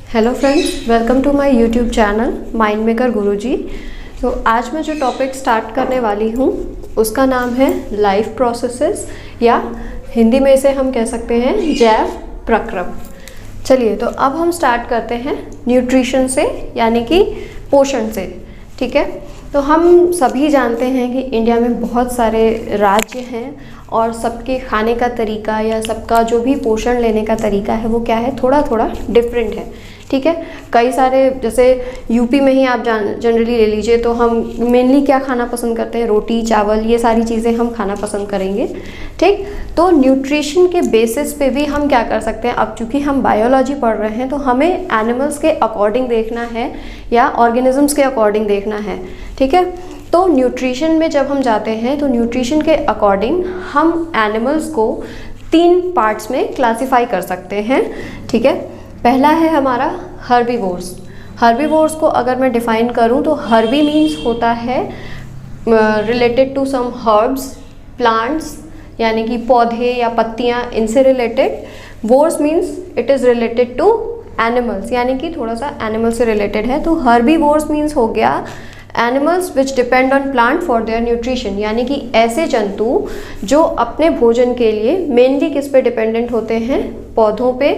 Hello friends, welcome to my YouTube channel Mind Maker Guruji. तो आज मैं जो टॉपिक स्टार्ट करने वाली हूँ उसका नाम है लाइफ प्रोसेसेस, या हिंदी में इसे हम कह सकते हैं जैव प्रक्रम। चलिए, तो अब हम स्टार्ट करते हैं न्यूट्रिशन से, यानी कि पोषण से। ठीक है, तो हम सभी जानते हैं कि इंडिया में बहुत सारे राज्य हैं और सबके खाने का तरीका या सबका जो भी पोषण लेने का तरीका है वो क्या है, थोड़ा थोड़ा डिफरेंट है। ठीक है, कई सारे, जैसे यूपी में ही आप जनरली ले लीजिए तो हम मेनली क्या खाना पसंद करते हैं, रोटी चावल, ये सारी चीज़ें हम खाना पसंद करेंगे। ठीक, तो न्यूट्रिशन के बेसिस पे भी हम क्या कर सकते हैं, अब चूँकि हम बायोलॉजी पढ़ रहे हैं तो हमें एनिमल्स के अकॉर्डिंग देखना है या ऑर्गेनिजम्स के अकॉर्डिंग देखना है। ठीक है, तो न्यूट्रिशन में जब हम जाते हैं तो न्यूट्रिशन के अकॉर्डिंग हम एनिमल्स को 3 पार्ट्स में क्लासिफाई कर सकते हैं। ठीक है, पहला है हमारा हर्बीवोर्स। हर्बीवोर्स को अगर मैं डिफाइन करूं तो हर्बी मीन्स होता है related to some herbs, plants, यानी कि पौधे या पत्तियां, इनसे related. Vores means it is related to animals, यानी कि थोड़ा सा एनिमल से रिलेटेड है। तो हर्बीवोर्स मीन्स हो गया animals which depend on plant for their nutrition, यानी कि ऐसे जंतु जो अपने भोजन के लिए मेनली किस पे डिपेंडेंट होते हैं, पौधों पे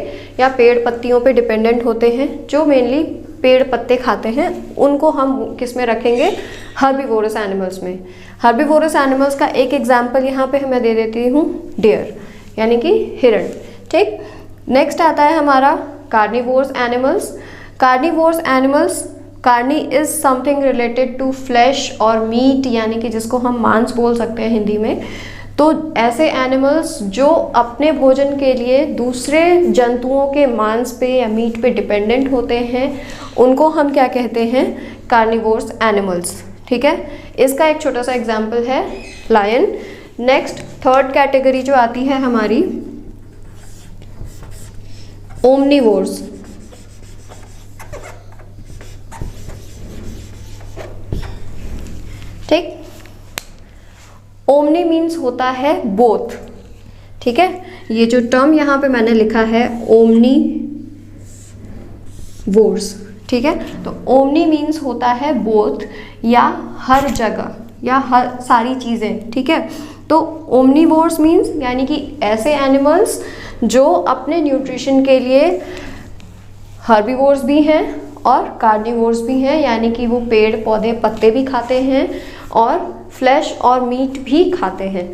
या पेड़ पत्तियों पे डिपेंडेंट होते हैं, जो मेनली पेड़ पत्ते खाते हैं, उनको हम किस में रखेंगे, हर्बीवोरस एनिमल्स में। हर्बीवोरस एनिमल्स का एक एग्जाम्पल यहाँ पे मैं दे देती हूँ, डियर, यानी कि हिरण। ठीक, नेक्स्ट आता है हमारा carnivorous animals. Carnivorous animals, carni is something related to flesh और मीट, यानी कि जिसको हम मांस बोल सकते हैं हिंदी में। तो ऐसे एनिमल्स जो अपने भोजन के लिए दूसरे जंतुओं के मांस पे या मीट पे डिपेंडेंट होते हैं, उनको हम क्या कहते हैं, कार्निवोरस एनिमल्स। ठीक है, इसका एक छोटा सा एग्जाम्पल है लायन। नेक्स्ट थर्ड कैटेगरी जो आती है हमारी, ओमनीवोर्स। ठीक, ओमनी मीन्स होता है बोथ। ठीक है, ये जो टर्म यहाँ पे मैंने लिखा है ओमनी वोर्स। ठीक है, तो ओमनी मीन्स होता है बोथ, या हर जगह या हर सारी चीज़ें। ठीक है, तो ओमनीवोर्स मीन्स यानी कि ऐसे एनिमल्स जो अपने न्यूट्रिशन के लिए हर्बीवोर्स भी हैं और कार्निवोर्स भी हैं, यानी कि वो पेड़ पौधे पत्ते भी खाते हैं और फ्लैश और मीट भी खाते हैं।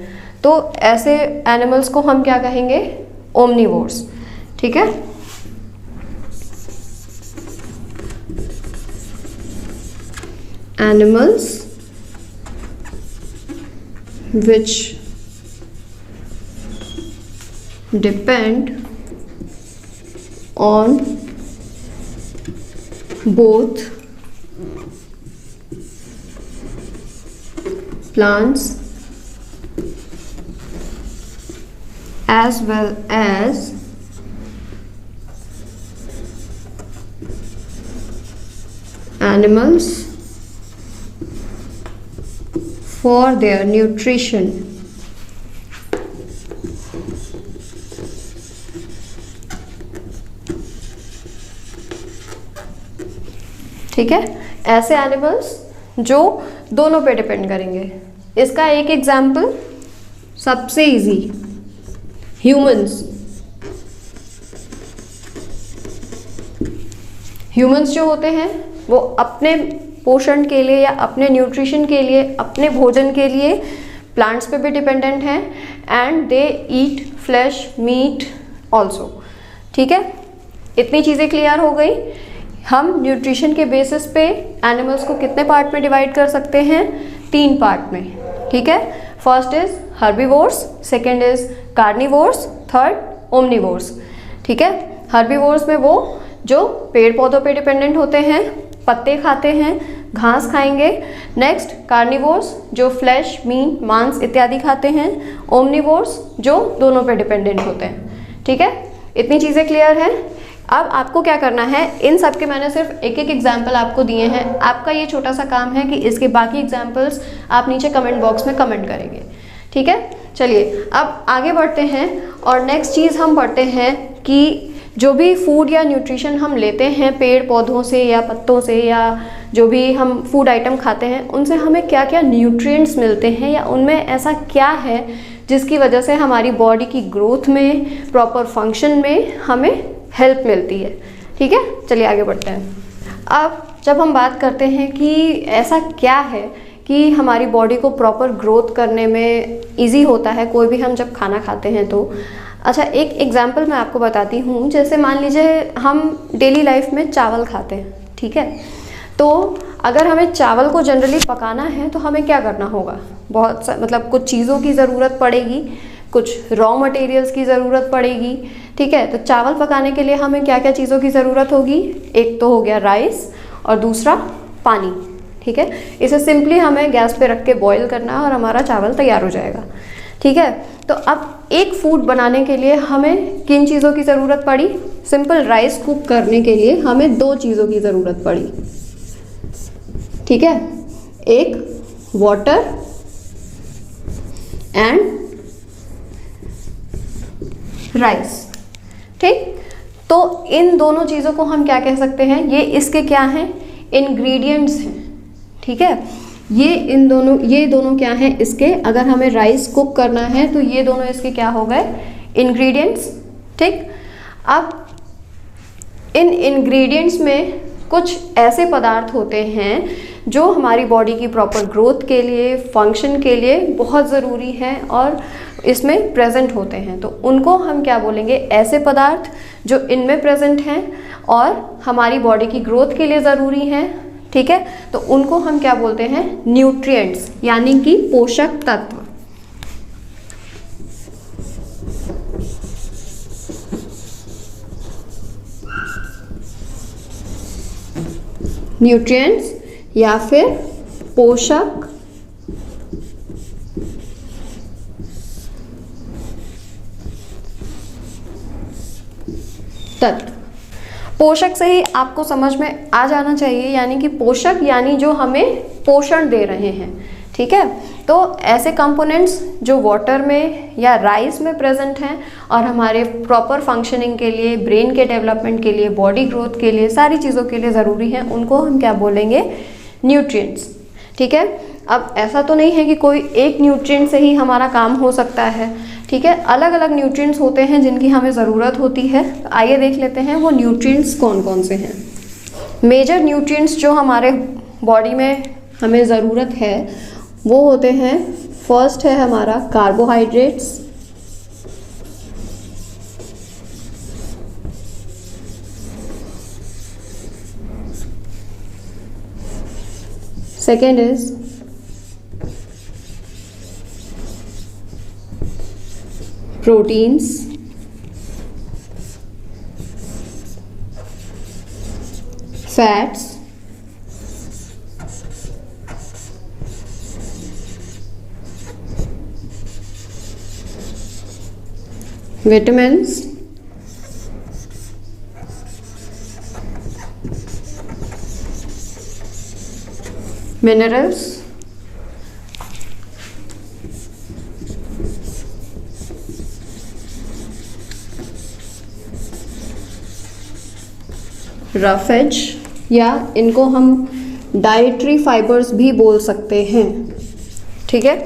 तो ऐसे एनिमल्स को हम क्या कहेंगे, ओमनीवोर्स। ठीक है, animals which depend on both plants as well as animals for their nutrition। ठीक है, ऐसे एनिमल्स जो दोनों पे डिपेंड करेंगे। इसका एक एग्जाम्पल सबसे इजी, ह्यूमंस। ह्यूमंस जो होते हैं वो अपने पोषण के लिए या अपने न्यूट्रिशन के लिए, अपने भोजन के लिए प्लांट्स पे भी डिपेंडेंट हैं, and they eat flash meet also. ठीक है, इतनी चीज़ें क्लियर हो गई। हम न्यूट्रिशन के बेसिस पे एनिमल्स को कितने पार्ट में डिवाइड कर सकते हैं, 3 पार्ट में। ठीक है, first is herbivores, second is carnivores, third omnivores. ठीक है, हर्बीवोर्स में वो जो पेड़ पौधों पे डिपेंडेंट होते हैं, पत्ते खाते हैं, घास खाएंगे। नेक्स्ट कार्निवोर्स जो फ्लैश मीट मांस इत्यादि खाते हैं। ओमनीवोर्स जो दोनों पे डिपेंडेंट होते हैं। ठीक है, इतनी चीज़ें क्लियर है। अब आपको क्या करना है, इन सब के मैंने सिर्फ एक एक एग्जाम्पल आपको दिए हैं। आपका ये छोटा सा काम है कि इसके बाकी एग्जाम्पल्स आप नीचे कमेंट बॉक्स में कमेंट करेंगे। ठीक है, चलिए अब आगे बढ़ते हैं और नेक्स्ट चीज़ हम पढ़ते हैं कि जो भी फूड या न्यूट्रिशन हम लेते हैं पेड़ पौधों से या पत्तों से, या जो भी हम फूड आइटम खाते हैं, उनसे हमें क्या क्या न्यूट्रिएंट्स मिलते हैं, या उनमें ऐसा क्या है जिसकी वजह से हमारी बॉडी की ग्रोथ में, प्रॉपर फंक्शन में हमें हेल्प मिलती है। ठीक है, चलिए आगे बढ़ते हैं। अब जब हम बात करते हैं कि ऐसा क्या है कि हमारी बॉडी को प्रॉपर ग्रोथ करने में इजी होता है कोई भी हम जब खाना खाते हैं तो, अच्छा एक एग्जांपल मैं आपको बताती हूँ। जैसे मान लीजिए हम डेली लाइफ में चावल खाते हैं, ठीक है, तो अगर हमें चावल को जनरली पकाना है तो हमें क्या करना होगा, बहुत मतलब कुछ चीज़ों की ज़रूरत पड़ेगी, कुछ रॉ मटेरियल्स की ज़रूरत पड़ेगी। ठीक है, तो चावल पकाने के लिए हमें क्या क्या चीज़ों की ज़रूरत होगी, एक तो हो गया राइस और दूसरा पानी। ठीक है, इसे सिंपली हमें गैस पे रख के बॉईल करना है और हमारा चावल तैयार हो जाएगा। ठीक है, तो अब एक फूड बनाने के लिए हमें किन चीज़ों की ज़रूरत पड़ी, सिंपल राइस कुक करने के लिए हमें 2 चीज़ों की ज़रूरत पड़ी। ठीक है, एक वाटर एंड राइस। ठीक, तो इन दोनों चीज़ों को हम क्या कह सकते हैं, ये इसके क्या हैं, इंग्रेडिएंट्स हैं। ठीक है, ये दोनों क्या हैं इसके, अगर हमें राइस कुक करना है तो ये दोनों इसके क्या हो गए, इंग्रेडिएंट्स। ठीक, अब इन इंग्रेडिएंट्स में कुछ ऐसे पदार्थ होते हैं जो हमारी बॉडी की प्रॉपर ग्रोथ के लिए, फंक्शन के लिए बहुत ज़रूरी है और इसमें प्रेजेंट होते हैं, तो उनको हम क्या बोलेंगे, ऐसे पदार्थ जो इनमें प्रेजेंट हैं और हमारी बॉडी की ग्रोथ के लिए ज़रूरी हैं। ठीक है, तो उनको हम क्या बोलते हैं, न्यूट्रिएंट्स, यानी कि पोषक तत्व। न्यूट्रिएंट्स या फिर पोषक तत्व। पोषक से ही आपको समझ में आ जाना चाहिए, यानी कि पोषक यानी जो हमें पोषण दे रहे हैं। ठीक है, तो ऐसे कंपोनेंट्स जो वाटर में या राइस में प्रेजेंट हैं और हमारे प्रॉपर फंक्शनिंग के लिए, ब्रेन के डेवलपमेंट के लिए, बॉडी ग्रोथ के लिए, सारी चीज़ों के लिए ज़रूरी हैं, उनको हम क्या बोलेंगे, न्यूट्रिएंट्स। ठीक है, अब ऐसा तो नहीं है कि कोई एक न्यूट्रिएंट से ही हमारा काम हो सकता है। ठीक है, अलग अलग न्यूट्रिएंट्स होते हैं जिनकी हमें ज़रूरत होती है। तो आइए देख लेते हैं वो न्यूट्रिएंट्स कौन कौन से हैं। मेजर न्यूट्रिएंट्स जो हमारे बॉडी में हमें ज़रूरत है वो होते हैं, फर्स्ट है हमारा carbohydrates, second is proteins, fats, vitamins, minerals, roughage, या इनको हम डाइटरी फाइबर्स भी बोल सकते हैं। ठीक है,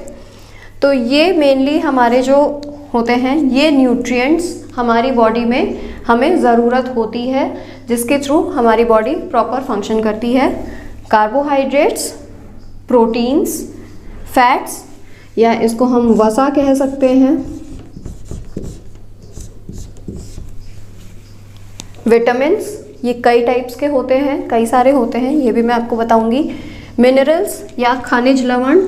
तो ये मेनली हमारे जो होते हैं, ये न्यूट्रिएंट्स हमारी बॉडी में हमें ज़रूरत होती है, जिसके थ्रू हमारी बॉडी प्रॉपर फंक्शन करती है। कार्बोहाइड्रेट्स, प्रोटीन्स, फैट्स, या इसको हम वसा कह सकते हैं, विटामिन्स, ये कई टाइप्स के होते हैं, कई सारे होते हैं, ये भी मैं आपको बताऊंगी। मिनरल्स या खनिज लवण,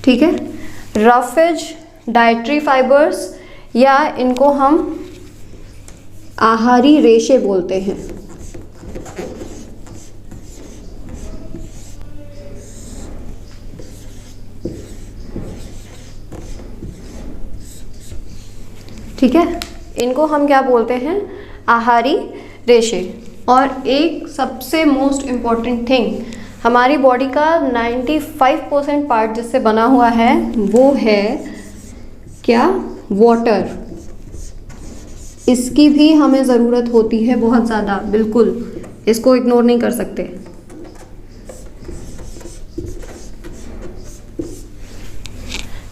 ठीक है, रफेज, डाइटरी फाइबर्स, या इनको हम आहारी रेशे बोलते हैं। ठीक है, इनको हम क्या बोलते हैं, आहारी रेशे। और एक सबसे मोस्ट इम्पॉर्टेंट थिंग, हमारी बॉडी का 95% पार्ट जिससे बना हुआ है वो है क्या? वाटर। इसकी भी हमें ज़रूरत होती है बहुत ज़्यादा, बिल्कुल इसको इग्नोर नहीं कर सकते।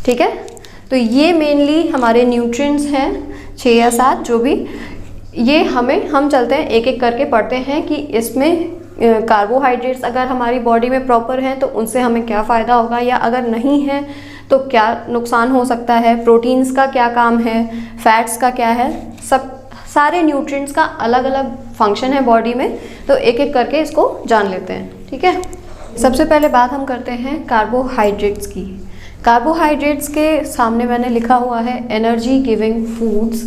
ठीक है, तो ये मेनली हमारे न्यूट्रिएंट्स हैं 6 या 7 जो भी, ये हम चलते हैं एक एक करके पढ़ते हैं कि इसमें कार्बोहाइड्रेट्स अगर हमारी बॉडी में प्रॉपर हैं तो उनसे हमें क्या फ़ायदा होगा, या अगर नहीं है तो क्या नुकसान हो सकता है, प्रोटीन्स का क्या काम है, फैट्स का क्या है, सारे न्यूट्रिएंट्स का अलग अलग फंक्शन है बॉडी में। तो एक एक करके इसको जान लेते हैं। ठीक है, सबसे पहले बात हम करते हैं कार्बोहाइड्रेट्स की। कार्बोहाइड्रेट्स के सामने मैंने लिखा हुआ है एनर्जी गिविंग फूड्स,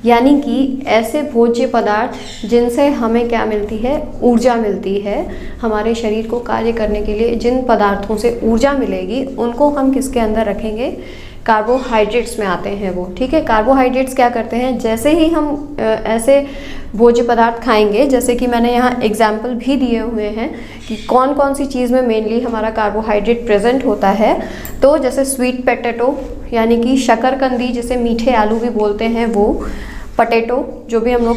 यानी कि ऐसे भोज्य पदार्थ जिनसे हमें क्या मिलती है? ऊर्जा मिलती है। हमारे शरीर को कार्य करने के लिए जिन पदार्थों से ऊर्जा मिलेगी उनको हम किसके अंदर रखेंगे? कार्बोहाइड्रेट्स में आते हैं वो। ठीक है, कार्बोहाइड्रेट्स क्या करते हैं? जैसे ही हम ऐसे भोज्य पदार्थ खाएंगे, जैसे कि मैंने यहाँ एग्जाम्पल भी दिए हुए हैं कि कौन कौन सी चीज़ में मेनली हमारा कार्बोहाइड्रेट प्रेजेंट होता है। तो जैसे स्वीट पोटैटो यानी कि शकरकंदी, जिसे मीठे आलू भी बोलते हैं, वो पटेटो जो भी हम लोग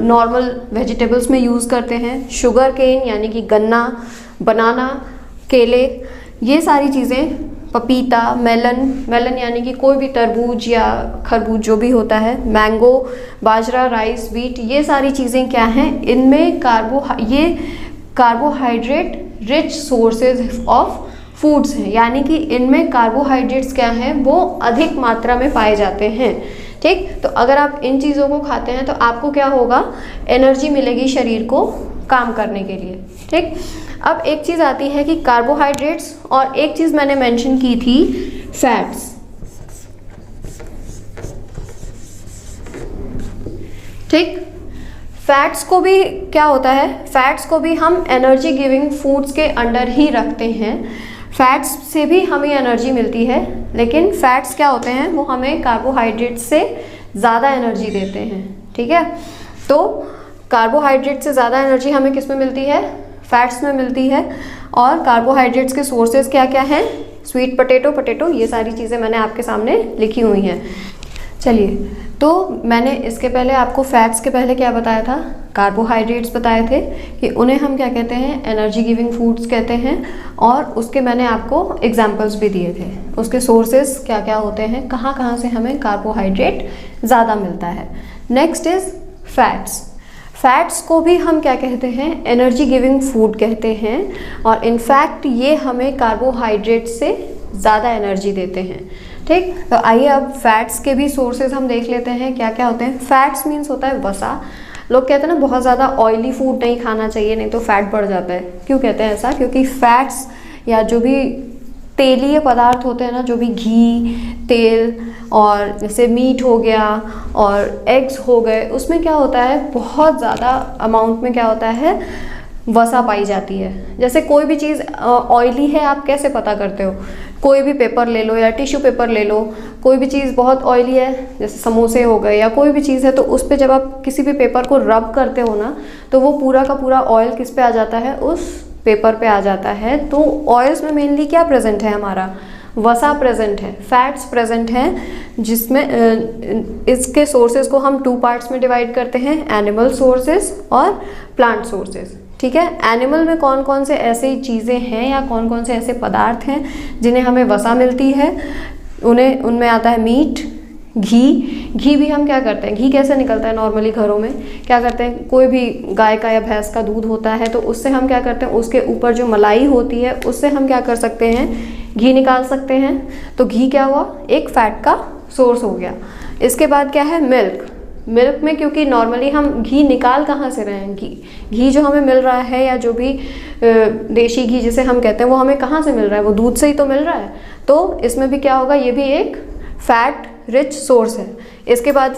नॉर्मल वेजिटेबल्स में यूज़ करते हैं, शुगर केन यानी कि गन्ना, बनाना, केले, ये सारी चीज़ें, पपीता, मेलन यानी कि कोई भी तरबूज या खरबूज जो भी होता है, मैंगो, बाजरा, राइस, व्हीट, ये सारी चीज़ें क्या हैं? इनमें ये carbohydrate rich sources of foods हैं, यानी कि इनमें कार्बोहाइड्रेट्स क्या हैं? वो अधिक मात्रा में पाए जाते हैं। ठीक, तो अगर आप इन चीज़ों को खाते हैं तो आपको क्या होगा? एनर्जी मिलेगी शरीर को काम करने के लिए। ठीक, अब एक चीज़ आती है कि कार्बोहाइड्रेट्स, और एक चीज़ मैंने मेंशन की थी, फैट्स। ठीक, फैट्स को भी क्या होता है? फैट्स को भी हम एनर्जी गिविंग फूड्स के अंडर ही रखते हैं। फैट्स से भी हमें एनर्जी मिलती है, लेकिन फैट्स क्या होते हैं? वो हमें कार्बोहाइड्रेट से ज़्यादा एनर्जी देते हैं। ठीक है, तो कार्बोहाइड्रेट से ज़्यादा एनर्जी हमें किस में मिलती है? फैट्स में मिलती है। और कार्बोहाइड्रेट्स के सोर्सेज क्या क्या हैं? स्वीट पोटैटो, ये सारी चीज़ें मैंने आपके सामने लिखी हुई हैं। चलिए, तो मैंने इसके पहले आपको फैट्स के पहले क्या बताया था? कार्बोहाइड्रेट्स बताए थे कि उन्हें हम क्या कहते हैं? एनर्जी गिविंग फूड्स कहते हैं। और उसके मैंने आपको एग्जांपल्स भी दिए थे, उसके सोर्सेस क्या क्या होते हैं, कहाँ कहाँ से हमें कार्बोहाइड्रेट ज़्यादा मिलता है। Next is fats. फैट्स को भी हम क्या कहते हैं? एनर्जी गिविंग फूड कहते हैं। और इनफैक्ट ये हमें कार्बोहाइड्रेट से ज़्यादा एनर्जी देते हैं। ठीक, तो आइए अब फैट्स के भी सोर्सेज हम देख लेते हैं क्या क्या होते हैं। फैट्स मीन्स होता है वसा। लोग कहते हैं ना बहुत ज़्यादा ऑयली फूड नहीं खाना चाहिए, नहीं तो फैट बढ़ जाता है। क्यों कहते हैं ऐसा? क्योंकि फैट्स या जो भी तेलीय पदार्थ होते हैं ना, जो भी घी, तेल, और जैसे मीट हो गया और एग्स हो गए, उसमें क्या होता है? बहुत ज़्यादा अमाउंट में क्या होता है? वसा पाई जाती है। जैसे कोई भी चीज़ ऑयली है, आप कैसे पता करते हो? कोई भी पेपर ले लो या टिश्यू पेपर ले लो, कोई भी चीज़ बहुत ऑयली है, जैसे समोसे हो गए या कोई भी चीज़ है, तो उस पे जब आप किसी भी पेपर को रब करते हो ना, तो वो पूरा का पूरा ऑयल किस पे आ जाता है? उस पेपर पे आ जाता है। तो ऑयल्स में मेनली क्या प्रेजेंट है? हमारा वसा प्रेजेंट है, फैट्स प्रेजेंट हैं, जिसमें इसके सोर्सेज को हम 2 पार्ट्स में डिवाइड करते हैं, एनिमल सोर्सेज और प्लांट सोर्सेज। ठीक है, एनिमल में कौन कौन से ऐसी चीज़ें हैं या कौन कौन से ऐसे पदार्थ हैं जिन्हें हमें वसा मिलती है? उनमें आता है मीट, घी भी हम क्या करते हैं? घी कैसे निकलता है नॉर्मली घरों में? क्या करते हैं? कोई भी गाय का या भैंस का दूध होता है तो उससे हम क्या करते हैं? उसके ऊपर जो मलाई होती है उससे हम क्या कर सकते हैं? घी निकाल सकते हैं। तो घी क्या हुआ? एक फैट का सोर्स हो गया। इसके बाद क्या है? मिल्क में, क्योंकि नॉर्मली हम घी निकाल कहाँ से रहे हैं? घी जो हमें मिल रहा है या जो भी देशी घी जिसे हम कहते हैं, वो हमें कहाँ से मिल रहा है? वो दूध से ही तो मिल रहा है। तो इसमें भी क्या होगा? ये भी एक फैट रिच सोर्स है। इसके बाद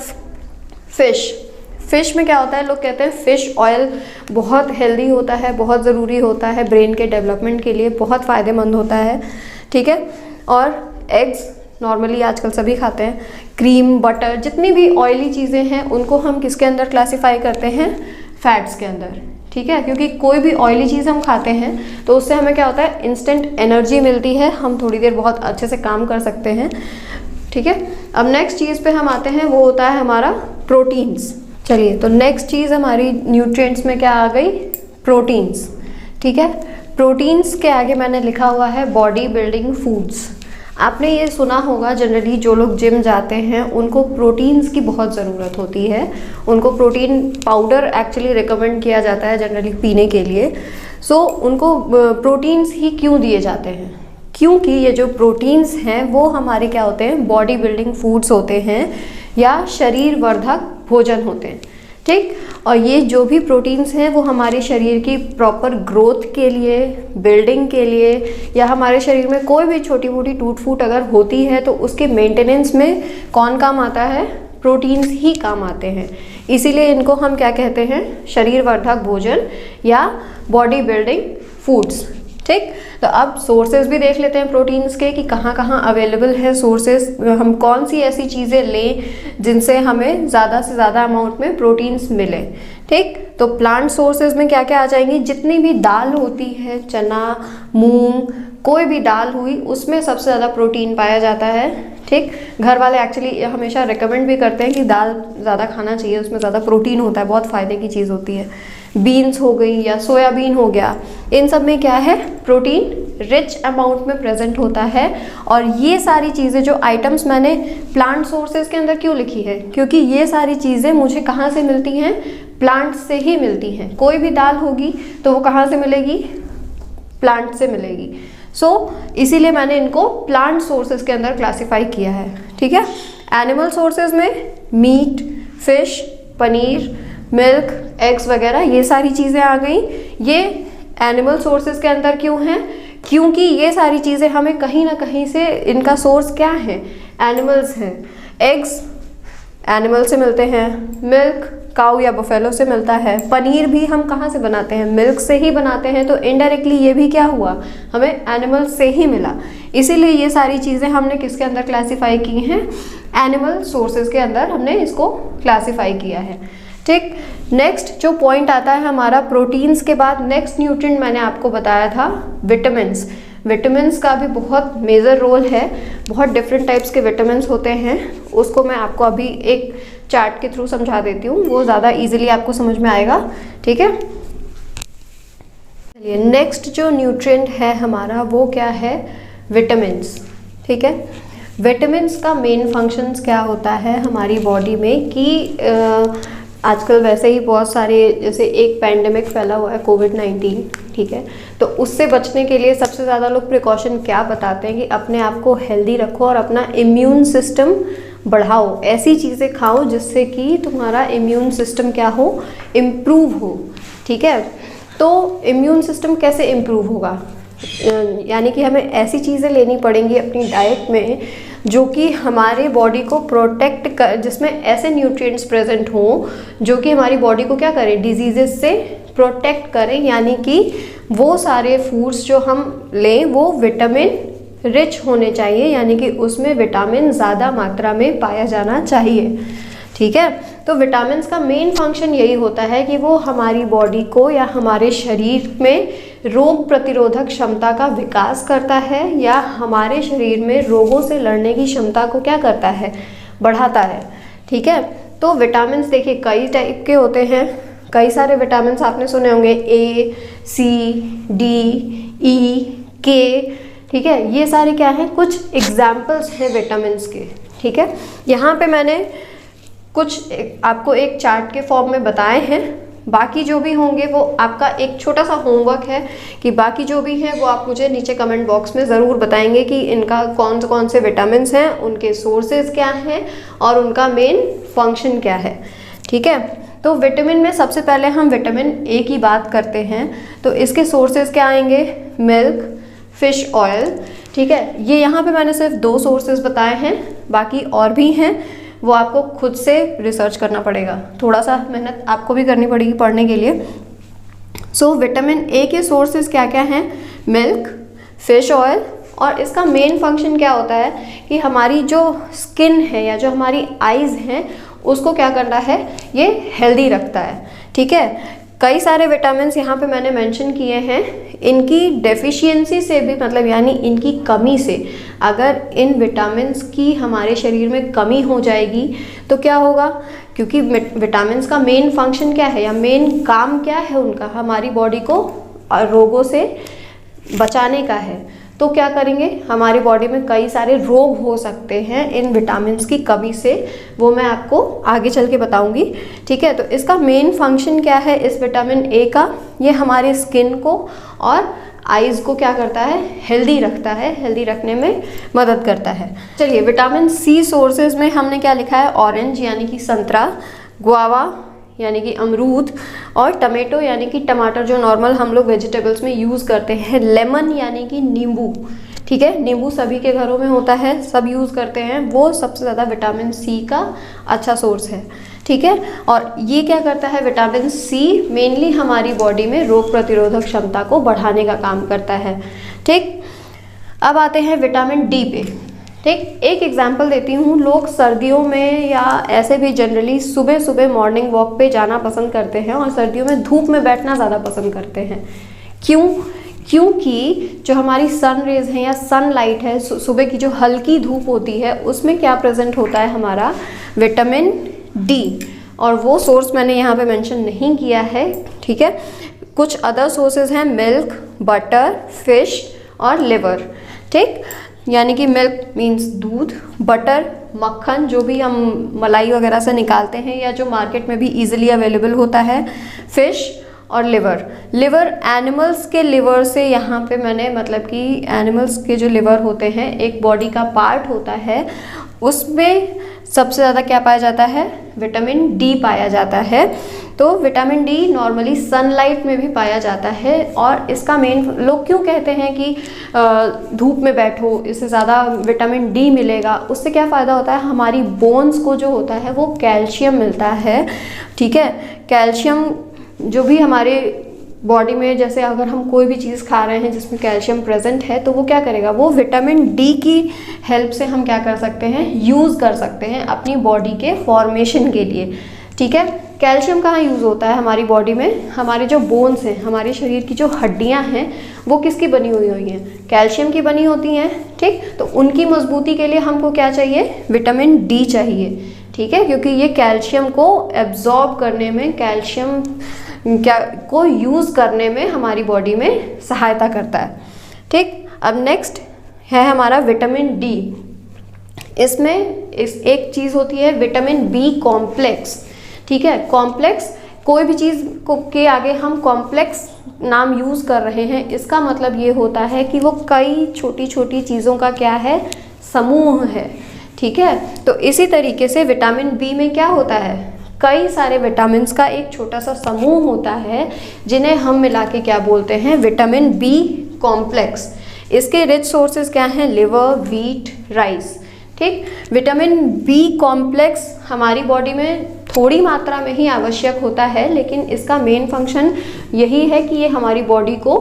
फिश में क्या होता है? लोग कहते हैं फिश ऑयल बहुत हेल्दी होता है, बहुत ज़रूरी होता है, ब्रेन के डेवलपमेंट के लिए बहुत फ़ायदेमंद होता है। ठीक है, और एग्स नॉर्मली आजकल सभी खाते हैं। क्रीम, बटर, जितनी भी ऑयली चीज़ें हैं उनको हम किसके अंदर क्लासिफाई करते हैं? फैट्स के अंदर। ठीक है, क्योंकि कोई भी ऑयली चीज़ हम खाते हैं तो उससे हमें क्या होता है, इंस्टेंट एनर्जी मिलती है, हम थोड़ी देर बहुत अच्छे से काम कर सकते हैं। ठीक है, अब नेक्स्ट चीज़ पे हम आते हैं, वो होता है हमारा प्रोटीन्स। चलिए, तो नेक्स्ट चीज़ हमारी न्यूट्रिएंट्स में क्या आ गई, प्रोटीन्स। ठीक है, प्रोटीन्स के आगे मैंने लिखा हुआ है बॉडी बिल्डिंग फूड्स। आपने ये सुना होगा, जनरली जो लोग जिम जाते हैं उनको प्रोटीन्स की बहुत ज़रूरत होती है, उनको प्रोटीन पाउडर एक्चुअली रिकमेंड किया जाता है जनरली पीने के लिए। सो उनको प्रोटीन्स ही क्यों दिए जाते हैं, क्योंकि ये जो प्रोटीन्स हैं वो हमारे क्या होते हैं, बॉडी बिल्डिंग फूड्स होते हैं या शरीर वर्धक भोजन होते हैं। ठीक, और ये जो भी प्रोटीन्स हैं वो हमारे शरीर की प्रॉपर ग्रोथ के लिए, बिल्डिंग के लिए, या हमारे शरीर में कोई भी छोटी मोटी टूट फूट अगर होती है तो उसके मेंटेनेंस में कौन काम आता है, प्रोटीन्स ही काम आते हैं। इसीलिए इनको हम क्या कहते हैं, शरीर वर्धक भोजन या बॉडी बिल्डिंग फूड्स। ठीक, तो अब सोर्सेज भी देख लेते हैं प्रोटीन्स के कि कहाँ कहाँ अवेलेबल है सोर्सेज, हम कौन सी ऐसी चीज़ें लें जिनसे हमें ज़्यादा से ज़्यादा अमाउंट में प्रोटीन्स मिले। ठीक, तो प्लांट सोर्सेज में क्या क्या आ जाएंगी, जितनी भी दाल होती है, चना, मूंग, कोई भी दाल हुई, उसमें सबसे ज़्यादा प्रोटीन पाया जाता है। ठीक, घर वाले एक्चुअली हमेशा रिकमेंड भी करते हैं कि दाल ज़्यादा खाना चाहिए, उसमें ज़्यादा प्रोटीन होता है, बहुत फ़ायदे की चीज़ होती है। बीन्स हो गई या सोयाबीन हो गया, इन सब में क्या है, प्रोटीन रिच अमाउंट में प्रेजेंट होता है। और ये सारी चीज़ें जो आइटम्स मैंने प्लांट सोर्सेज के अंदर क्यों लिखी है, क्योंकि ये सारी चीज़ें मुझे कहाँ से मिलती हैं, प्लांट से ही मिलती हैं। कोई भी दाल होगी तो वो कहाँ से मिलेगी, प्लांट से मिलेगी। इसीलिए मैंने इनको प्लांट सोर्सेज के अंदर क्लासिफाई किया है। ठीक है, एनिमल सोर्सेज में meat, fish, paneer, milk, eggs वगैरह ये सारी चीज़ें आ गई। ये एनिमल सोर्सेज के अंदर क्यों हैं, क्योंकि ये सारी चीज़ें हमें कहीं ना कहीं से, इनका सोर्स क्या है, एनिमल्स हैं। एग्स एनिमल से मिलते हैं, मिल्क काऊ या बफेलो से मिलता है, पनीर भी हम कहाँ से बनाते हैं, मिल्क से ही बनाते हैं, तो इनडायरेक्टली ये भी क्या हुआ, हमें एनिमल से ही मिला। इसीलिए ये सारी चीज़ें हमने किसके अंदर क्लासिफाई की हैं, एनिमल सोर्सेज के अंदर हमने इसको क्लासिफाई किया है। ठीक, नेक्स्ट जो पॉइंट आता है हमारा प्रोटीन्स के बाद, नेक्स्ट न्यूट्रिएंट मैंने आपको बताया था विटामिन्स। विटामिन्स का भी बहुत मेजर रोल है, बहुत डिफरेंट टाइप्स के विटामिन्स होते हैं, उसको मैं आपको अभी एक चार्ट के थ्रू समझा देती हूँ, वो ज़्यादा इजीली आपको समझ में आएगा। ठीक है, चलिए नेक्स्ट जो न्यूट्रिएंट है हमारा वो क्या है, विटामिन्स। ठीक है, विटामिन्स का मेन फंक्शंस क्या होता है हमारी बॉडी में कि आजकल वैसे ही बहुत सारे, जैसे एक पैंडेमिक फैला हुआ है कोविड-19, ठीक है, तो उससे बचने के लिए सबसे ज़्यादा लोग प्रिकॉशन क्या बताते हैं कि अपने आप को हेल्दी रखो और अपना इम्यून सिस्टम बढ़ाओ, ऐसी चीज़ें खाओ जिससे कि तुम्हारा इम्यून सिस्टम क्या हो, इम्प्रूव हो। ठीक है, तो इम्यून सिस्टम कैसे इम्प्रूव होगा, यानी कि हमें ऐसी चीज़ें लेनी पड़ेंगी अपनी डाइट में जो कि हमारे बॉडी को प्रोटेक्ट कर, जिसमें ऐसे न्यूट्रिएंट्स प्रेजेंट हों जो कि हमारी बॉडी को क्या करें, डिजीजेस से प्रोटेक्ट करें। यानी कि वो सारे फूड्स जो हम लें वो विटामिन रिच होने चाहिए, यानी कि उसमें विटामिन ज़्यादा मात्रा में पाया जाना चाहिए। ठीक है, तो विटामिन्स का मेन फंक्शन यही होता है कि वो हमारी बॉडी को या हमारे शरीर में रोग प्रतिरोधक क्षमता का विकास करता है, या हमारे शरीर में रोगों से लड़ने की क्षमता को क्या करता है, बढ़ाता है। ठीक है, तो विटामिन्स देखिए कई टाइप के होते हैं, कई सारे विटामिन्स आपने सुने होंगे, ए, सी, डी, ई, के। ठीक है, ये सारे क्या हैं, कुछ एग्जाम्पल्स हैं विटामिन्स के। ठीक है, यहाँ पे मैंने कुछ आपको एक चार्ट के फॉर्म में बताए हैं, बाकी जो भी होंगे वो आपका एक छोटा सा होमवर्क है कि बाकी जो भी हैं वो आप मुझे नीचे कमेंट बॉक्स में ज़रूर बताएंगे कि इनका कौन से विटामिन्स हैं, उनके सोर्सेज क्या हैं और उनका मेन फंक्शन क्या है। ठीक है, तो विटामिन में सबसे पहले हम विटामिन ए की बात करते हैं, तो इसके सोर्सेज क्या आएंगे, मिल्क, फिश ऑयल। ठीक है, ये यहाँ पे मैंने सिर्फ 2 सोर्सेज बताए हैं, बाकी और भी हैं, वो आपको खुद से रिसर्च करना पड़ेगा, थोड़ा सा मेहनत आपको भी करनी पड़ेगी पढ़ने के लिए। सो विटामिन ए के सोर्सेज क्या क्या हैं, मिल्क, फिश ऑयल, और इसका मेन फंक्शन क्या होता है कि हमारी जो स्किन है या जो हमारी आइज़ हैं उसको क्या करना है, ये हेल्दी रखता है। ठीक है, कई सारे विटामिन्स यहाँ पे मैंने मेंशन किए हैं। इनकी डेफिशिएंसी से भी, मतलब यानी इनकी कमी से, अगर इन विटामिन्स की हमारे शरीर में कमी हो जाएगी तो क्या होगा, क्योंकि विटामिन्स का मेन फंक्शन क्या है या मेन काम क्या है उनका, हमारी बॉडी को रोगों से बचाने का है। तो क्या करेंगे, हमारी बॉडी में कई सारे रोग हो सकते हैं इन विटामिन्स की कमी से, वो मैं आपको आगे चल के बताऊंगी। ठीक है, तो इसका मेन फंक्शन क्या है इस विटामिन ए का, ये हमारे स्किन को और आइज़ को क्या करता है, हेल्दी रखता है, हेल्दी रखने में मदद करता है। चलिए, विटामिन सी सोर्सेज में हमने क्या लिखा है, ऑरेंज यानी कि संतरा, गुआवा यानी कि अमरूद, और टमेटो यानी कि टमाटर जो नॉर्मल हम लोग वेजिटेबल्स में यूज़ करते हैं, लेमन यानी कि नींबू। ठीक है, नींबू सभी के घरों में होता है, सब यूज़ करते हैं, वो सबसे ज़्यादा विटामिन सी का अच्छा सोर्स है। ठीक है, और ये क्या करता है, विटामिन सी मेनली हमारी बॉडी में रोग प्रतिरोधक क्षमता को बढ़ाने का काम करता है। ठीक, अब आते हैं विटामिन डी पे। ठीक, एक एग्जांपल देती हूँ, लोग सर्दियों में या ऐसे भी जनरली सुबह सुबह मॉर्निंग वॉक पे जाना पसंद करते हैं और सर्दियों में धूप में बैठना ज़्यादा पसंद करते हैं। क्यों? क्योंकि जो हमारी सन रेज हैं या सनलाइट है, सुबह की जो हल्की धूप होती है, उसमें क्या प्रेजेंट होता है, हमारा विटामिन डी, और वो सोर्स मैंने यहाँ पे मेंशन नहीं किया है। ठीक है, कुछ अदर सोर्सेज हैं, मिल्क, बटर, फिश और लिवर। ठीक, यानी कि मिल्क मीन्स दूध, बटर मक्खन जो भी हम मलाई वगैरह से निकालते हैं या जो मार्केट में भी इजीली अवेलेबल होता है, फिश और लिवर एनिमल्स के लिवर से, यहाँ पे मैंने मतलब कि एनिमल्स के जो लिवर होते हैं एक बॉडी का पार्ट होता है, उसमें सबसे ज़्यादा क्या पाया जाता है, विटामिन डी पाया जाता है। तो विटामिन डी नॉर्मली सनलाइट में भी पाया जाता है, और इसका मेन, लोग क्यों कहते हैं कि धूप में बैठो इससे ज़्यादा विटामिन डी मिलेगा, उससे क्या फ़ायदा होता है, हमारी बोन्स को जो होता है वो कैल्शियम मिलता है। ठीक है, कैल्शियम जो भी हमारे बॉडी में, जैसे अगर हम कोई भी चीज़ खा रहे हैं जिसमें कैल्शियम प्रेजेंट है, तो वो क्या करेगा, वो विटामिन डी की हेल्प से हम क्या कर सकते हैं, यूज़ कर सकते हैं अपनी बॉडी के फॉर्मेशन के लिए। ठीक है, कैल्शियम कहाँ यूज़ होता है हमारी बॉडी में, हमारे जो बोन्स हैं, हमारे शरीर की जो हड्डियाँ हैं, वो किसकी बनी हुई हैं, कैल्शियम की बनी होती हैं। ठीक, तो उनकी मजबूती के लिए हमको क्या चाहिए, विटामिन डी चाहिए। ठीक है, क्योंकि ये कैल्शियम को एब्जॉर्ब करने में, कैल्शियम क्या को यूज़ करने में हमारी बॉडी में सहायता करता है। ठीक, अब नेक्स्ट है हमारा विटामिन डी। इसमें एक चीज़ होती है विटामिन बी कॉम्प्लेक्स। ठीक है, कॉम्प्लेक्स, कोई भी चीज़ को के आगे हम कॉम्प्लेक्स नाम यूज़ कर रहे हैं, इसका मतलब ये होता है कि वो कई छोटी छोटी चीज़ों का क्या है, समूह है। ठीक है, तो इसी तरीके से विटामिन बी में क्या होता है, कई सारे विटामिन्स का एक छोटा सा समूह होता है, जिन्हें हम मिला के क्या बोलते हैं, विटामिन बी कॉम्प्लेक्स। इसके रिच सोर्सेज क्या हैं, लिवर, व्हीट, राइस। ठीक, विटामिन बी कॉम्प्लेक्स हमारी बॉडी में थोड़ी मात्रा में ही आवश्यक होता है, लेकिन इसका मेन फंक्शन यही है कि ये हमारी बॉडी को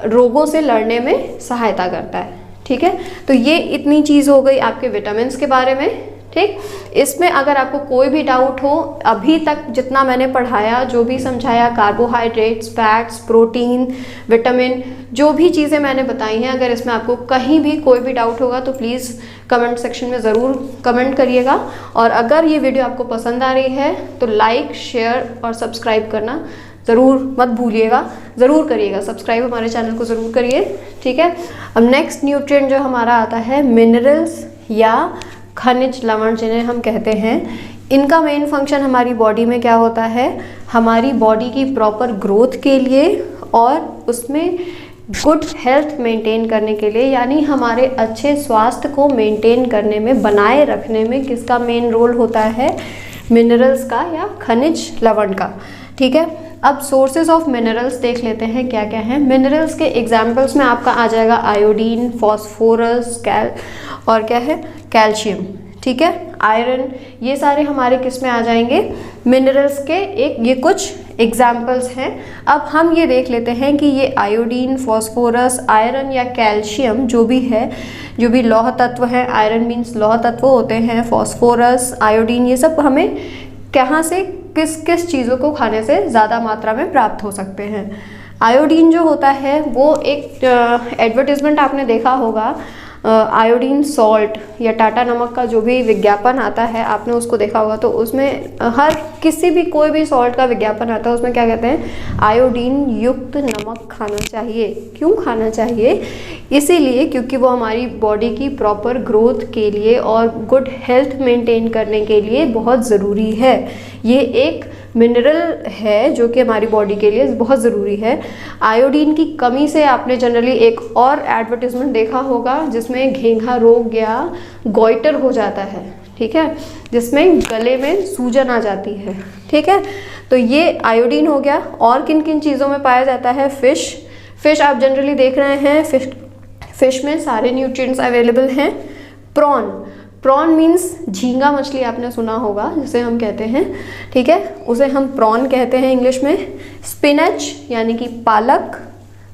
रोगों से लड़ने में सहायता करता है। ठीक है, तो ये इतनी चीज़ हो गई आपके विटामिन्स के बारे में। ठीक, इसमें अगर आपको कोई भी डाउट हो, अभी तक जितना मैंने पढ़ाया, जो भी समझाया, कार्बोहाइड्रेट्स, फैट्स, प्रोटीन, विटामिन, जो भी चीज़ें मैंने बताई हैं, अगर इसमें आपको कहीं भी कोई भी डाउट होगा तो प्लीज़ कमेंट सेक्शन में ज़रूर कमेंट करिएगा। और अगर ये वीडियो आपको पसंद आ रही है तो लाइक, शेयर और सब्सक्राइब करना ज़रूर मत भूलिएगा, ज़रूर करिएगा, सब्सक्राइब हमारे चैनल को ज़रूर करिए। ठीक है, अब नेक्स्ट न्यूट्रिएंट जो हमारा आता है, मिनरल्स या खनिज लवण जिन्हें हम कहते हैं। इनका मेन फंक्शन हमारी बॉडी में क्या होता है, हमारी बॉडी की प्रॉपर ग्रोथ के लिए और उसमें गुड हेल्थ मेंटेन करने के लिए, यानी हमारे अच्छे स्वास्थ्य को मेंटेन करने में, बनाए रखने में किसका मेन रोल होता है, मिनरल्स का या खनिज लवण का। ठीक है, अब सोर्सेज ऑफ मिनरल्स देख लेते हैं क्या क्या हैं। मिनरल्स के एग्जाम्पल्स में आपका आ जाएगा आयोडीन, फॉस्फोरस, और क्या है, कैल्शियम। ठीक है, आयरन, ये सारे हमारे किस में आ जाएंगे, मिनरल्स के ये कुछ एग्जाम्पल्स हैं। अब हम ये देख लेते हैं कि ये आयोडीन, फॉस्फोरस, आयरन या कैल्शियम जो भी है, जो भी लौह तत्व है, आयरन मीन्स लौह तत्व होते हैं, फॉस्फोरस, आयोडीन, ये सब हमें कहाँ से किस किस चीज़ों को खाने से ज़्यादा मात्रा में प्राप्त हो सकते हैं। आयोडीन जो होता है वो एक एडवर्टीज़मेंट आपने देखा होगा, आयोडीन सॉल्ट या टाटा नमक का जो भी विज्ञापन आता है आपने उसको देखा होगा, तो उसमें हर किसी भी कोई भी सॉल्ट का विज्ञापन आता है उसमें क्या कहते हैं, आयोडीन युक्त नमक खाना चाहिए। क्यों खाना चाहिए? इसीलिए क्योंकि वो हमारी बॉडी की प्रॉपर ग्रोथ के लिए और गुड हेल्थ मेंटेन करने के लिए बहुत ज़रूरी है। ये एक मिनरल है जो कि हमारी बॉडी के लिए बहुत ज़रूरी है। आयोडीन की कमी से आपने जनरली एक और एडवर्टीज़मेंट देखा होगा जिसमें घेंघा रोग या गॉइटर हो जाता है, ठीक है, जिसमें गले में सूजन आ जाती है, ठीक है। तो ये आयोडीन हो गया। और किन किन चीज़ों में पाया जाता है? फिश आप जनरली देख रहे हैं, फिश में सारे न्यूट्रिएंट्स अवेलेबल हैं। प्रॉन मीन्स झींगा मछली आपने सुना होगा जिसे हम कहते हैं, ठीक है, उसे हम प्रॉन कहते हैं इंग्लिश में। स्पिनच यानी कि पालक,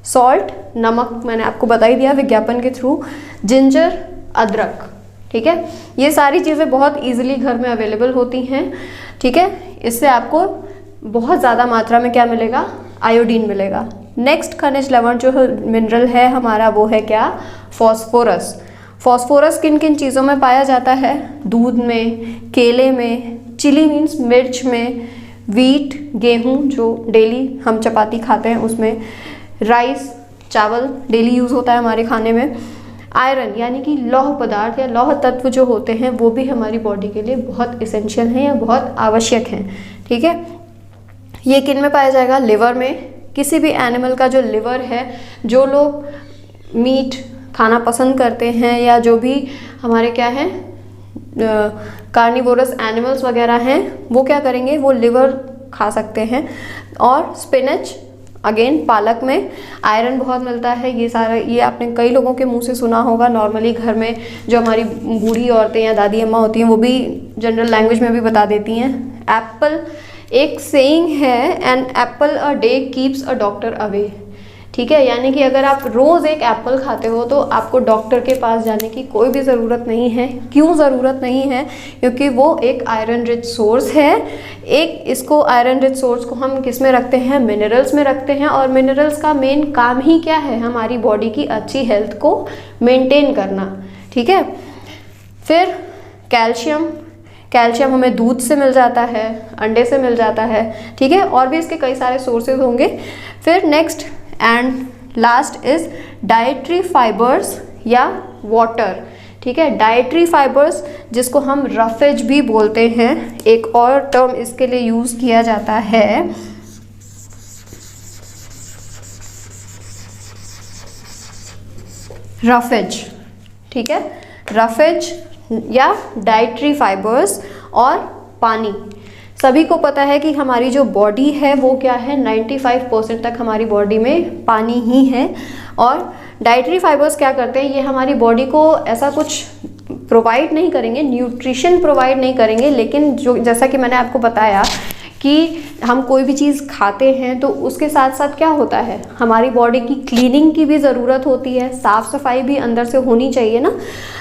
सॉल्ट नमक मैंने आपको बता ही दिया विज्ञापन के थ्रू, जिंजर अदरक, ठीक है, ये सारी चीज़ें बहुत इजीली घर में अवेलेबल होती हैं, ठीक है। इससे आपको बहुत ज़्यादा मात्रा में क्या मिलेगा? आयोडीन मिलेगा। नेक्स्ट खनिज लवण जो मिनरल है हमारा वो है क्या? फॉस्फोरस। फॉस्फोरस किन किन चीज़ों में पाया जाता है? दूध में, केले में, चिली मीन्स मिर्च में, वीट गेहूं जो डेली हम चपाती खाते हैं उसमें, राइस चावल डेली यूज़ होता है हमारे खाने में, आयरन यानी कि लौह पदार्थ या लौह तत्व जो होते हैं वो भी हमारी बॉडी के लिए बहुत इसेंशियल हैं या बहुत आवश्यक हैं, ठीक है। ये किन में पाया जाएगा? लिवर में। किसी भी एनिमल का जो लिवर है, जो लोग मीट खाना पसंद करते हैं या जो भी हमारे क्या हैं कार्निवोरस एनिमल्स वगैरह हैं, वो क्या करेंगे? वो लिवर खा सकते हैं। और स्पिनच अगेन पालक में आयरन बहुत मिलता है। ये सारा ये आपने कई लोगों के मुंह से सुना होगा। नॉर्मली घर में जो हमारी बूढ़ी औरतें या दादी अम्मा होती हैं वो भी जनरल लैंग्वेज में भी बता देती हैं। एप्पल, एक सेइंग है, an apple a day keeps a doctor away, ठीक है, यानी कि अगर आप रोज़ एक एप्पल खाते हो तो आपको डॉक्टर के पास जाने की कोई भी ज़रूरत नहीं है। क्यों ज़रूरत नहीं है? क्योंकि वो एक आयरन रिच सोर्स है। एक इसको आयरन रिच सोर्स को हम किस में रखते हैं? मिनरल्स में रखते हैं। और मिनरल्स का मेन काम ही क्या है? हमारी बॉडी की अच्छी हेल्थ को मेंटेन करना, ठीक है। फिर कैल्शियम हमें दूध से मिल जाता है, अंडे से मिल जाता है, ठीक है, और भी इसके कई सारे सोर्सेज होंगे। फिर next and last is dietary fibres या वाटर, ठीक है। डाइटरी फाइबर्स जिसको हम रफेज भी बोलते हैं, एक और टर्म इसके लिए यूज़ किया जाता है रफेज, ठीक है, रफेज या डाइटरी फाइबर्स। और पानी, सभी को पता है कि हमारी जो बॉडी है वो क्या है, 95% तक हमारी बॉडी में पानी ही है। और डाइटरी फाइबर्स क्या करते हैं? ये हमारी बॉडी को ऐसा कुछ प्रोवाइड नहीं करेंगे, न्यूट्रिशन प्रोवाइड नहीं करेंगे, लेकिन जो जैसा कि मैंने आपको बताया कि हम कोई भी चीज़ खाते हैं तो उसके साथ साथ क्या होता है, हमारी बॉडी की क्लीनिंग की भी ज़रूरत होती है, साफ़ सफाई भी अंदर से होनी चाहिए ना।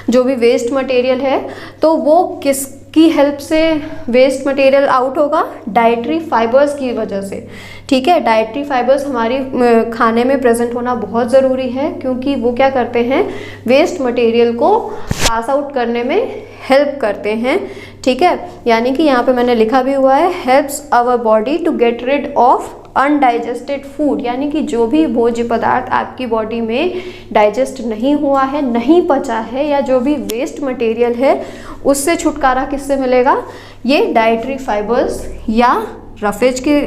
जो भी वेस्ट मटेरियल है तो वो किसकी हेल्प से वेस्ट मटेरियल आउट होगा? डाइटरी फाइबर्स की वजह से, ठीक है। डाइटरी फाइबर्स हमारी खाने में प्रेजेंट होना बहुत ज़रूरी है, क्योंकि वो क्या करते हैं, वेस्ट मटेरियल को पास आउट करने में हेल्प करते हैं, ठीक है। यानी कि यहाँ पे मैंने लिखा भी हुआ है, helps our body to get rid of undigested food, यानी कि जो भी भोज्य पदार्थ आपकी बॉडी में डाइजेस्ट नहीं हुआ है, नहीं पचा है, या जो भी वेस्ट मटेरियल है उससे छुटकारा किससे मिलेगा? ये डाइटरी फाइबर्स या रफेज के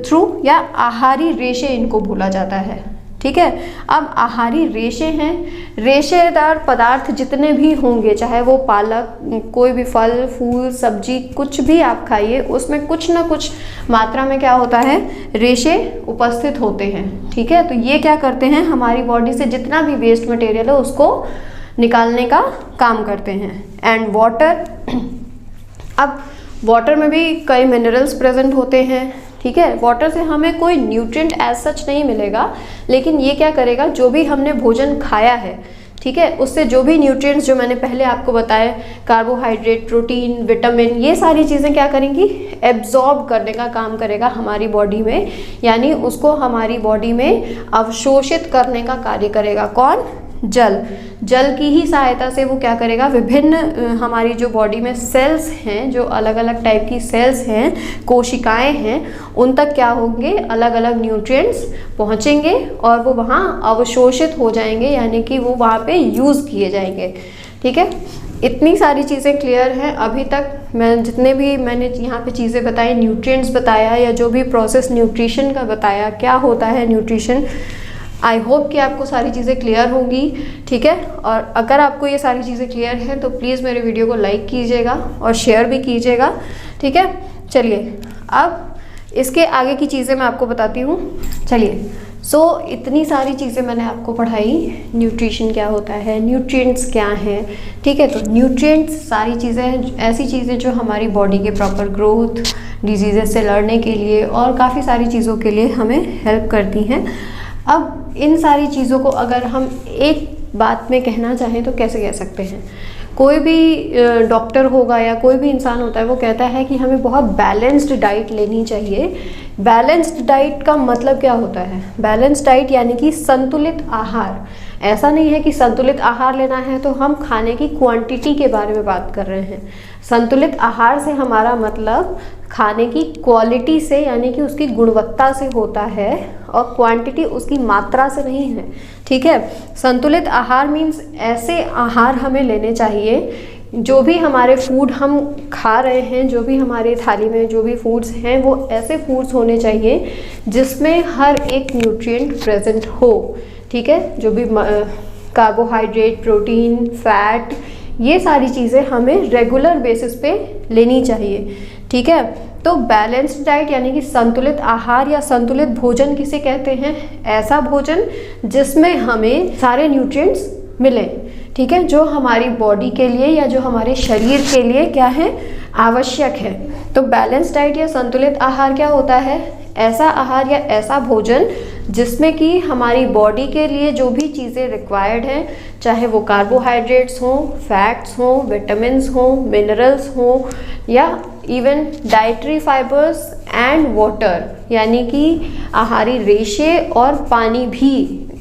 थ्रू, या आहारी रेशे इनको बोला जाता है, ठीक है। अब आहारी रेशे हैं, रेशेदार पदार्थ जितने भी होंगे, चाहे वो पालक, कोई भी फल फूल सब्जी कुछ भी आप खाइए, उसमें कुछ ना कुछ मात्रा में क्या होता है, रेशे उपस्थित होते हैं, ठीक है। तो ये क्या करते हैं, हमारी बॉडी से जितना भी वेस्ट मटेरियल है उसको निकालने का काम करते हैं। एंड वाटर, अब वाटर में भी कई मिनरल्स प्रेजेंट होते हैं, ठीक है। वाटर से हमें कोई न्यूट्रिएंट एज सच नहीं मिलेगा, लेकिन ये क्या करेगा, जो भी हमने भोजन खाया है, ठीक है। उससे जो भी न्यूट्रिएंट्स जो मैंने पहले आपको बताए, कार्बोहाइड्रेट, प्रोटीन, विटामिन, ये सारी चीज़ें क्या करेंगी, एब्जॉर्ब करने का काम करेगा हमारी बॉडी में, यानी उसको हमारी बॉडी में अवशोषित करने का कार्य करेगा। कौन? जल की ही सहायता से वो क्या करेगा, विभिन्न हमारी जो बॉडी में सेल्स हैं, जो अलग अलग टाइप की सेल्स हैं, कोशिकाएं हैं, उन तक क्या होंगे, अलग अलग न्यूट्रिएंट्स पहुंचेंगे और वो वहाँ अवशोषित हो जाएंगे, यानी कि वो वहाँ पे यूज़ किए जाएंगे। ठीक है, इतनी सारी चीज़ें क्लियर हैं अभी तक। मैं जितने भी मैंने यहाँ पे चीज़ें बताई, न्यूट्रिएंट्स बताया या जो भी प्रोसेस न्यूट्रिशन का बताया, क्या होता है न्यूट्रिशन, आई होप कि आपको सारी चीज़ें क्लियर होंगी। ठीक है, और अगर आपको ये सारी चीज़ें क्लियर हैं तो प्लीज़ मेरे वीडियो को लाइक कीजिएगा और शेयर भी कीजिएगा। ठीक है, चलिए अब इसके आगे की चीज़ें मैं आपको बताती हूँ। चलिए, इतनी सारी चीज़ें मैंने आपको पढ़ाई, न्यूट्रिशन क्या होता है, न्यूट्रिएंट्स क्या हैं। ठीक है, तो न्यूट्रिएंट्स सारी चीज़ें ऐसी चीज़ें जो हमारी बॉडी के प्रॉपर ग्रोथ, डिजीज़ से लड़ने के लिए और काफ़ी सारी चीज़ों के लिए हमें हेल्प करती हैं। अब इन सारी चीज़ों को अगर हम एक बात में कहना चाहें तो कैसे कह सकते हैं, कोई भी डॉक्टर होगा या कोई भी इंसान होता है वो कहता है कि हमें बहुत बैलेंस्ड डाइट लेनी चाहिए। बैलेंस्ड डाइट का मतलब क्या होता है? बैलेंस्ड डाइट यानी कि संतुलित आहार। ऐसा नहीं है कि संतुलित आहार लेना है तो हम खाने की क्वांटिटी के बारे में बात कर रहे हैं। संतुलित आहार से हमारा मतलब खाने की क्वालिटी से, यानी कि उसकी गुणवत्ता से होता है, और क्वांटिटी उसकी मात्रा से नहीं है। ठीक है, संतुलित आहार मीन्स ऐसे आहार हमें लेने चाहिए, जो भी हमारे फूड हम खा रहे हैं, जो भी हमारे थाली में जो भी फूड्स हैं, वो ऐसे फूड्स होने चाहिए जिसमें हर एक न्यूट्रिएंट प्रेजेंट हो। ठीक है, जो भी कार्बोहाइड्रेट, प्रोटीन, फैट, ये सारी चीज़ें हमें रेगुलर बेसिस पे लेनी चाहिए। ठीक है, तो बैलेंस्ड डाइट यानी कि संतुलित आहार या संतुलित भोजन किसे कहते हैं? ऐसा भोजन जिसमें हमें सारे न्यूट्रिएंट्स मिले। ठीक है, जो हमारी बॉडी के लिए या जो हमारे शरीर के लिए क्या है, आवश्यक है। तो बैलेंस्ड डाइट या संतुलित आहार क्या होता है? ऐसा आहार या ऐसा भोजन जिसमें कि हमारी बॉडी के लिए जो भी चीज़ें रिक्वायर्ड हैं, चाहे वो कार्बोहाइड्रेट्स हों, फैट्स हों, विटामिन्स हों, मिनरल्स हों, या even dietary fibres and water, यानी कि आहारी रेशे और पानी भी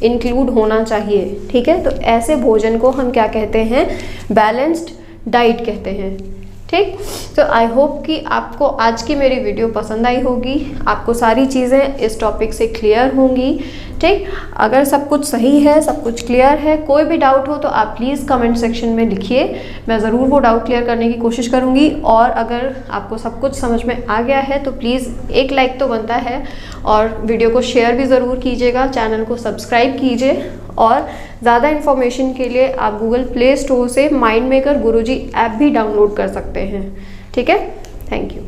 इंक्लूड होना चाहिए। ठीक है, तो ऐसे भोजन को हम क्या कहते हैं? बैलेंस्ड डाइट कहते हैं। ठीक, तो आई होप कि आपको आज की मेरी वीडियो पसंद आई होगी, आपको सारी चीज़ें इस टॉपिक से क्लियर होंगी। ठीक, अगर सब कुछ सही है, सब कुछ क्लियर है, कोई भी डाउट हो तो आप प्लीज़ कमेंट सेक्शन में लिखिए, मैं ज़रूर वो डाउट क्लियर करने की कोशिश करूँगी। और अगर आपको सब कुछ समझ में आ गया है तो प्लीज़ एक लाइक तो बनता है, और वीडियो को शेयर भी ज़रूर कीजिएगा, चैनल को सब्सक्राइब कीजिए, और ज़्यादा इन्फॉर्मेशन के लिए आप गूगल प्ले स्टोर से माइंड मेकर गुरुजी ऐप भी डाउनलोड कर सकते हैं। ठीक है, थैंक यू।